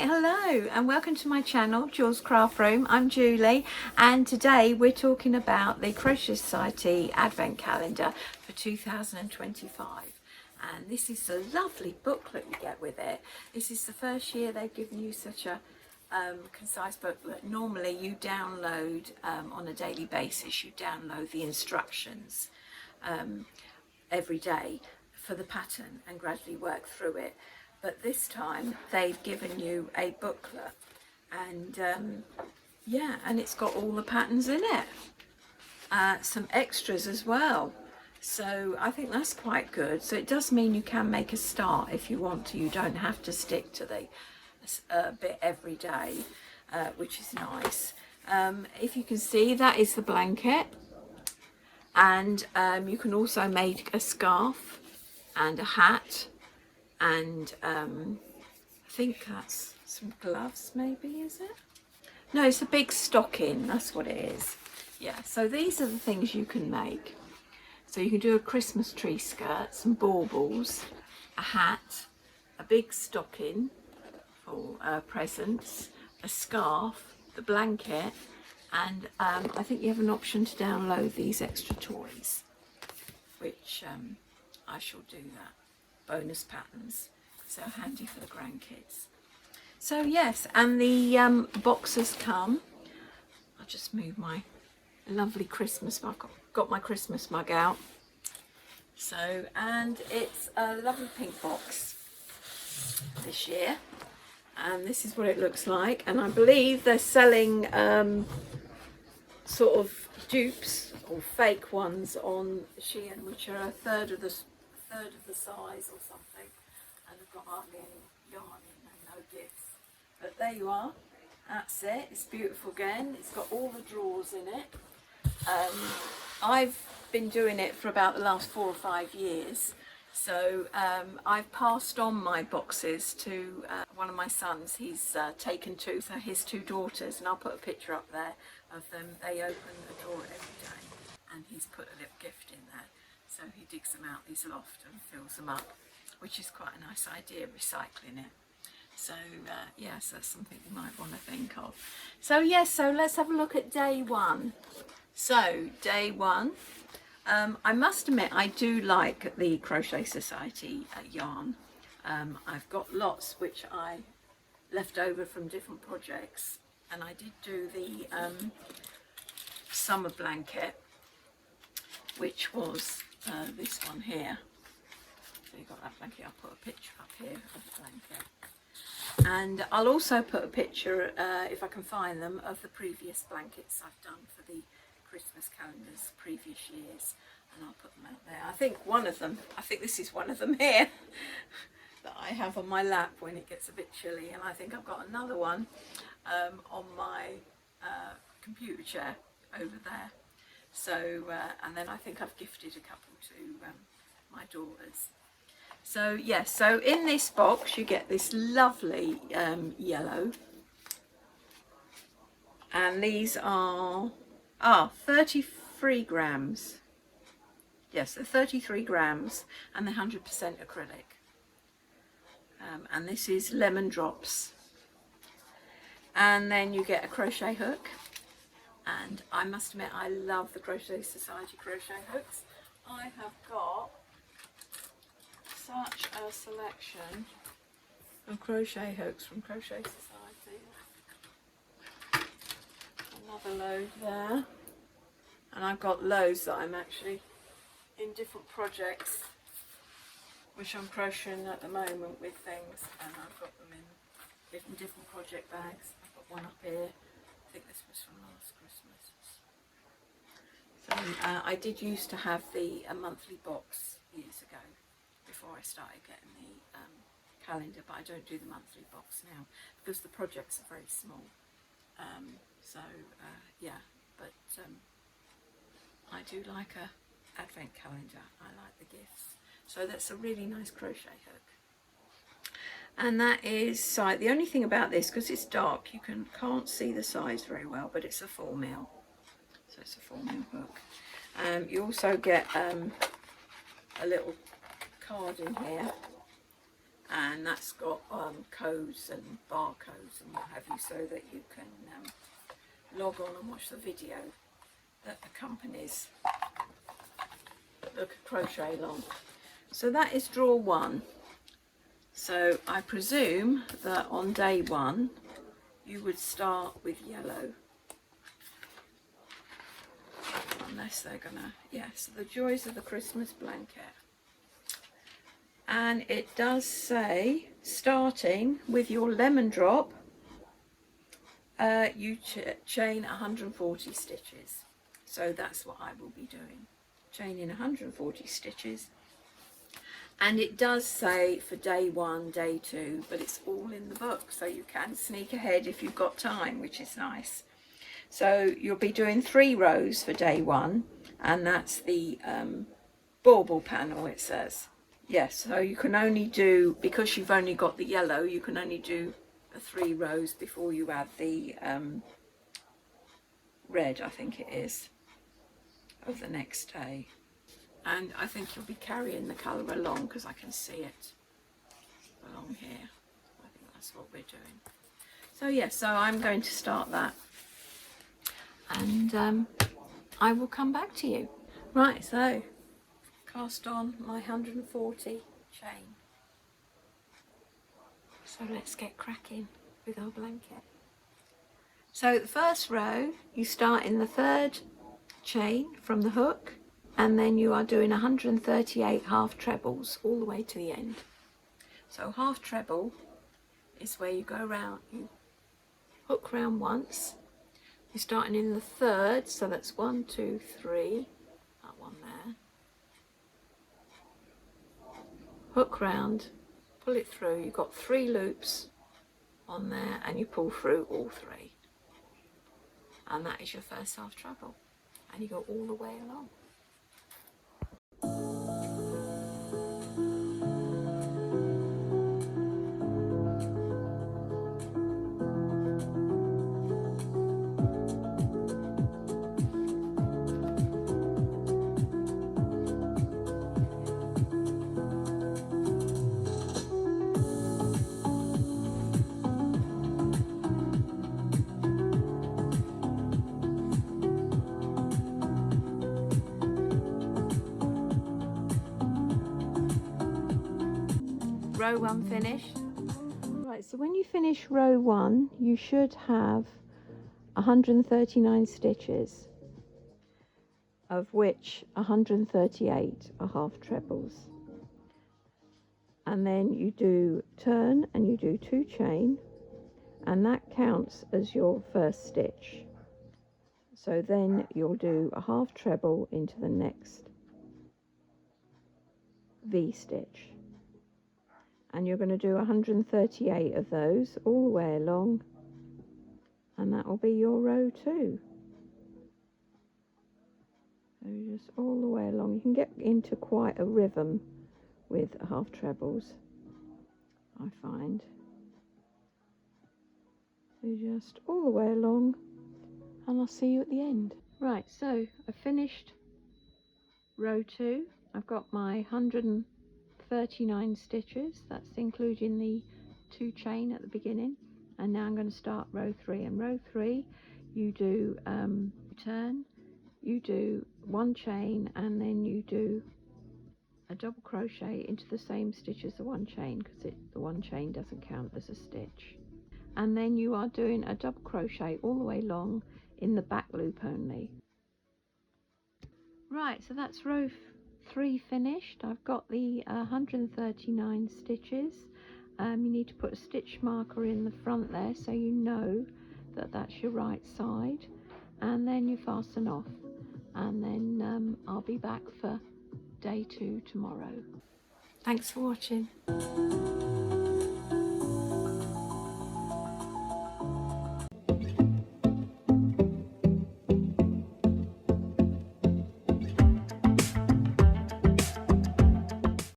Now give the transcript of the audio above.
hello and welcome to my channel, Jules Craft Room. I'm Julie and today we're talking about the Crochet Society Advent Calendar for 2025. And this is a lovely booklet you get with it. This is the first year they've given you such a concise booklet. Normally you download on a daily basis, you download the instructions every day for the pattern and gradually work through it. But this time they've given you a booklet and yeah, and it's got all the patterns in it. Some extras as well. So I think that's quite good. So it does mean you can make a start if you want to. You don't have to stick to the bit every day, which is nice. If you can see, that is the blanket. And you can also make a scarf and a hat. And I think that's some gloves maybe, is it? No, it's a big stocking, that's what it is. Yeah, so these are the things you can make. So you can do a Christmas tree skirt, some baubles, a hat, a big stocking for presents, a scarf, the blanket, and I think you have an option to download these extra toys, which I shall do that. Bonus patterns, so handy for the grandkids. So yes, and the boxes come. I'll just move my lovely Christmas mug. Got my Christmas mug out. So, and it's a lovely pink box this year, and this is what it looks like. And I believe they're selling sort of dupes or fake ones on Shein, which are a third of the size or something, and they've got hardly any yarn in and no gifts. But there you are, that's it. It's beautiful again. It's got all the drawers in it. I've been doing it for about the last 4 or 5 years, so I've passed on my boxes to one of my sons. He's taken his 2 daughters, and I'll put a picture up there of them. They open the drawer every day, and he's put a little gift in there. So he digs them out his loft and fills them up, which is quite a nice idea, recycling it. So yes, that's something you might want to think of. So yes, so let's have a look at day 1. So day 1, I must admit I do like the Crochet Society yarn. I've got lots which I left over from different projects, and I did do the summer blanket, which was this one here. So you got that blanket. I'll put a picture up here of the blanket, and I'll also put a picture if I can find them of the previous blankets I've done for the Christmas calendars previous years, and I'll put them out there. I think this is one of them here that I have on my lap when it gets a bit chilly, and I think I've got another one on my computer chair over there. So and then I think I've gifted a couple to my daughters. So yes, so in this box you get this lovely yellow, and these are 33 grams. Yes, they're 33 grams, and they're 100% acrylic. And this is lemon drops. And then you get a crochet hook. And I must admit, I love the Crochet Society crochet hooks. I have got such a selection of crochet hooks from Crochet Society. Another load there. And I've got loads that I'm actually in different projects, which I'm crocheting at the moment with things. And I've got them in different project bags. I've got one up here. I think this was from last Christmas. So I did used to have the monthly box years ago before I started getting the calendar, but I don't do the monthly box now because the projects are very small. Yeah, but I do like a advent calendar. I like the gifts. So that's a really nice crochet hook. And that is the only thing about this, because it's dark, you can't see the size very well, but it's a 4 mil, so it's a 4 mil hook. You also get a little card in here, and that's got codes and barcodes and what have you, so that you can log on and watch the video that accompanies the crochet along. So that is drawer 1. So I presume that on day 1 you would start with yellow, unless they're gonna, yes, the joys of the Christmas blanket. And it does say, starting with your lemon drop, you chain 140 stitches. So that's what I will be doing, chaining 140 stitches. And it does say for day 1, day 2, but it's all in the book, so you can sneak ahead if you've got time, which is nice. So you'll be doing 3 rows for day 1, and that's the bauble panel, it says. Yes, so you can only do, because you've only got the yellow, you can only do 3 rows before you add the red, I think it is, of the next day. And I think you'll be carrying the colour along, because I can see it along here. I think that's what we're doing. So yes, so I'm going to start that, and I will come back to you. Right, so cast on my 140 chain. So let's get cracking with our blanket. So the first row, you start in the 3rd chain from the hook, and then you are doing 138 half trebles all the way to the end. So half treble is where you go round, you hook round once, you're starting in the 3rd, so that's 1, 2, 3, that one there, hook round, pull it through, you've got 3 loops on there, and you pull through all 3, and that is your first half treble, and you go all the way along. Row 1 finished. Right, so when you finish row 1, you should have 139 stitches, of which 138 are half trebles. And then you do turn and you do 2 chain, and that counts as your first stitch. So then you'll do a half treble into the next V stitch. And you're going to do 138 of those all the way along, and that will be your row 2. So just all the way along. You can get into quite a rhythm with half trebles, I find. So just all the way along, and I'll see you at the end. Right, so I finished row 2. I've got my 139 stitches, that's including the 2 chain at the beginning, and now I'm going to start row 3. And row 3, you do turn, you do 1 chain, and then you do a double crochet into the same stitch as the 1 chain, because the 1 chain doesn't count as a stitch. And then you are doing a double crochet all the way along in the back loop only. Right, so that's row 3 finished. I've got the 139 stitches. You need to put a stitch marker in the front there so you know that that's your right side, and then you fasten off, and then I'll be back for day 2 tomorrow. Thanks for watching.